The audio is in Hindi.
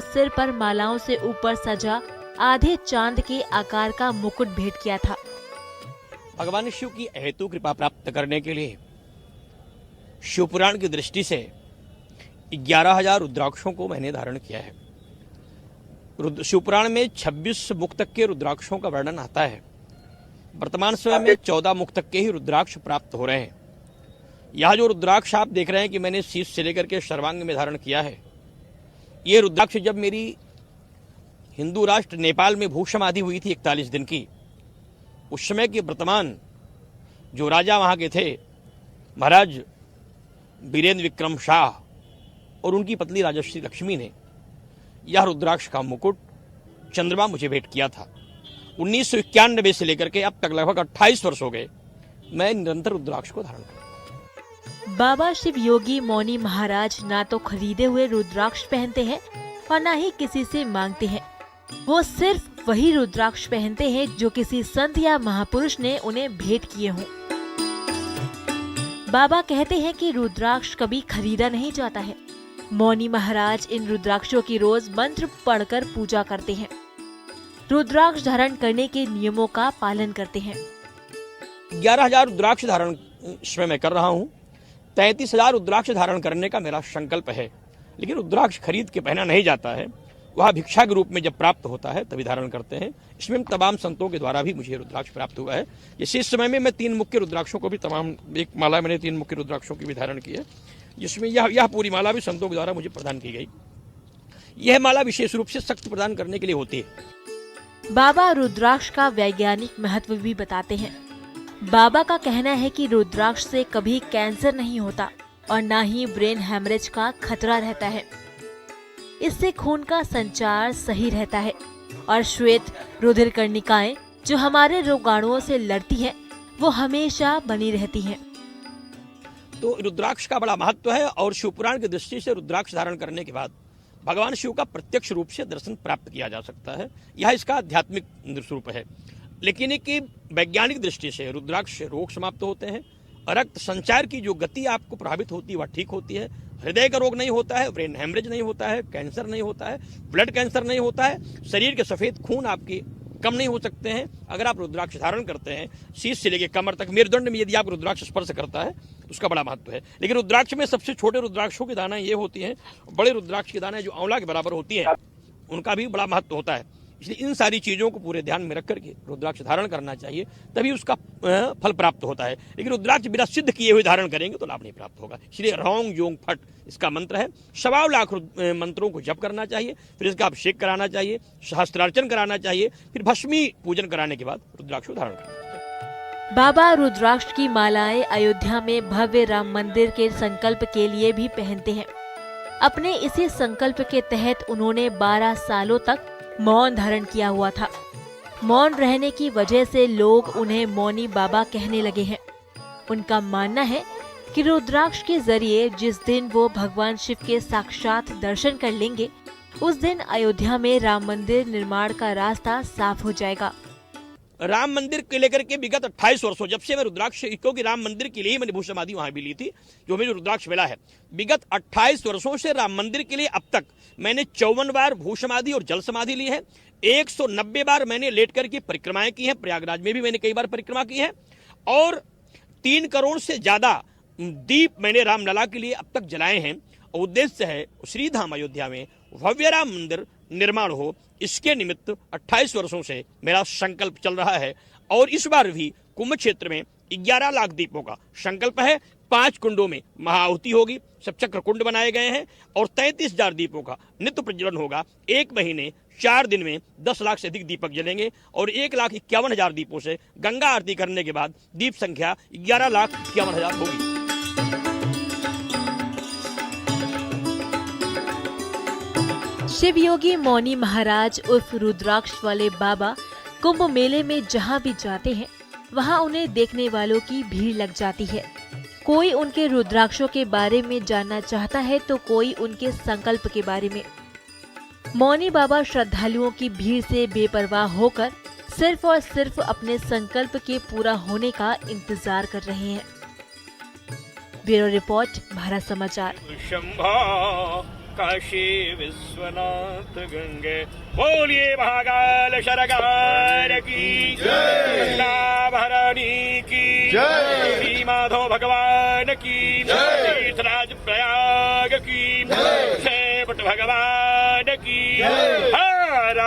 सिर पर मालाओं से ऊपर सजा आधे चांद के आकार का मुकुट भेंट किया था। भगवान शिव की हेतु कृपा प्राप्त करने के लिए शिवपुराण की दृष्टि से 11,000 रुद्राक्षों को मैंने धारण किया है। शिवपुराण में 26 मुख तक के रुद्राक्षों का वर्णन आता है। वर्तमान समय में 14 मुख तक के ही रुद्राक्ष प्राप्त हो रहे हैं। यह जो रुद्राक्ष आप देख रहे हैं कि मैंने शीश से लेकर के सर्वांग में धारण किया है, ये रुद्राक्ष जब मेरी हिंदू राष्ट्र नेपाल में भू समाधि हुई थी 41 दिन की, उस समय के वर्तमान जो राजा वहाँ के थे महाराज वीरेंद्र विक्रम शाह और उनकी पत्नी राजश्री लक्ष्मी ने यह रुद्राक्ष का मुकुट चंद्रमा मुझे भेंट किया था। 1991 से लेकर के अब तक लगभग 28 वर्ष हो गए मैं निरंतर रुद्राक्ष को धारण कर। बाबा शिव योगी मौनी महाराज ना तो खरीदे हुए रुद्राक्ष पहनते हैं और ना ही किसी से मांगते हैं। वो सिर्फ वही रुद्राक्ष पहनते हैं जो किसी संत या महापुरुष ने उन्हें भेंट किए हों। बाबा कहते हैं कि रुद्राक्ष कभी खरीदा नहीं जाता है। मौनी महाराज इन रुद्राक्षों की रोज मंत्र पढ़कर पूजा करते हैं। रुद्राक्ष धारण करने के नियमों का पालन करते हैं। 11,000 रुद्राक्ष धारण इसमें मैं कर रहा हूँ। 33,000 रुद्राक्ष धारण करने का मेरा संकल्प है, लेकिन रुद्राक्ष खरीद के पहना नहीं जाता है। वह भिक्षा के रूप में जब प्राप्त होता है तभी धारण करते हैं। इसमें तमाम संतों के द्वारा भी मुझे रुद्राक्ष प्राप्त हुआ है। जैसे इस समय में मैं 3 मुख्य रुद्राक्षों को भी एक माला मैंने 3 मुख्य रुद्राक्षों की भी धारण की है, जिसमें यह पूरी माला भी संतों के द्वारा मुझे प्रदान की गई। यह माला विशेष रूप से शक्ति प्रदान करने के लिए होती है। बाबा रुद्राक्ष का वैज्ञानिक महत्व भी बताते हैं। बाबा का कहना है कि रुद्राक्ष से कभी कैंसर नहीं होता और न ही ब्रेन हैमरेज का खतरा रहता है। इससे खून का संचार सही रहता है और श्वेत रुधिर कर्णिकाएं जो हमारे रोगाणुओं से लड़ती हैं, वो हमेशा बनी रहती हैं। तो रुद्राक्ष का बड़ा महत्व है और शिवपुराण की दृष्टि से रुद्राक्ष धारण करने के बाद भगवान शिव का प्रत्यक्ष रूप से दर्शन प्राप्त किया जा सकता है। यह इसका आध्यात्मिक स्वरूप है। लेकिन एक वैज्ञानिक दृष्टि से रुद्राक्ष से रोग समाप्त होते हैं। रक्त संचार की जो गति आपको प्रभावित होती है वह ठीक होती है। हृदय का रोग नहीं होता है, ब्रेन हैमरेज नहीं होता है, कैंसर नहीं होता है, ब्लड कैंसर नहीं होता है, शरीर के सफेद खून आपके कम नहीं हो सकते हैं अगर आप रुद्राक्ष धारण करते हैं। शीश से लेकर कमर तक मेरुदंड में यदि आप रुद्राक्ष स्पर्श करता है तो उसका बड़ा महत्व है। लेकिन रुद्राक्ष में सबसे छोटे रुद्राक्षों की दाना ये होती हैं, बड़े रुद्राक्ष की दाना जो आंवला के बराबर होती है, उनका भी बड़ा महत्व होता है। इसलिए इन सारी चीजों को पूरे ध्यान में रख करके रुद्राक्ष धारण करना चाहिए, तभी उसका फल प्राप्त होता है। लेकिन रुद्राक्ष बिना सिद्ध किए हुए धारण करेंगे तो लाभ नहीं प्राप्त होगा। इसलिए रौंग जोंग फट इसका मंत्र है। 1.25 लाख मंत्रों को जप करना चाहिए, फिर इसका अभिषेक कराना चाहिए, सहस्त्रार्चन कराना चाहिए, फिर भस्मी पूजन कराने के बाद रुद्राक्ष को धारण करना चाहिए। बाबा रुद्राक्ष की मालाएं अयोध्या में भव्य राम मंदिर के संकल्प के लिए भी पहनते हैं। अपने इसी संकल्प के तहत उन्होंने 12 सालों तक मौन धारण किया हुआ था। मौन रहने की वजह से लोग उन्हें मौनी बाबा कहने लगे हैं। उनका मानना है कि रुद्राक्ष के जरिए जिस दिन वो भगवान शिव के साक्षात दर्शन कर लेंगे, उस दिन अयोध्या में राम मंदिर निर्माण का रास्ता साफ हो जाएगा। राम मंदिर को लेकर के विगत 28 वर्षों जब से मैं रुद्राक्ष, क्योंकि राम मंदिर के लिए मैंने भू समाधि वहां भी ली थी, जो मुझे रुद्राक्ष मिला है, विगत 28 वर्षों से राम मंदिर के लिए अब तक मैंने 54 बार भू समाधि और जल समाधि ली है। 190 बार मैंने लेट करके परिक्रमाएं की हैं। प्रयागराज में भी मैंने कई बार परिक्रमा की है और 3 करोड़ से ज्यादा दीप मैंने रामलला के लिए अब तक जलाए हैं। उद्देश्य है श्रीधाम अयोध्या में भव्य राम मंदिर निर्माण हो। इसके निमित्त 28 वर्षों से मेरा संकल्प चल रहा है और इस बार भी कुंभ क्षेत्र में 11 लाख दीपों का संकल्प है। 5 कुंडों में महाआहुति होगी, सब चक्र कुंड बनाए गए हैं और 33,000 दीपों का नित्य प्रज्वलन होगा। 1 महीने 4 दिन में 10 लाख से अधिक दीपक जलेंगे और 1,51,000 दीपों से गंगा आरती करने के बाद दीप संख्या 11,51,000 होगी। शिव योगी मौनी महाराज उर्फ रुद्राक्ष वाले बाबा कुंभ मेले में जहाँ भी जाते हैं, वहाँ उन्हें देखने वालों की भीड़ लग जाती है। कोई उनके रुद्राक्षों के बारे में जानना चाहता है तो कोई उनके संकल्प के बारे में। मौनी बाबा श्रद्धालुओं की भीड़ से बेपरवाह होकर सिर्फ और सिर्फ अपने संकल्प के पूरा होने का इंतजार कर रहे हैं। ब्यूरो रिपोर्ट, भारत समाचार। काशी विश्वनाथ गंगे। बोलिए महाकाल शरकार की जय, भरणी की जय, श्री माधव भगवान की जय, तीर्थराज प्रयाग की जय, भगवान की हर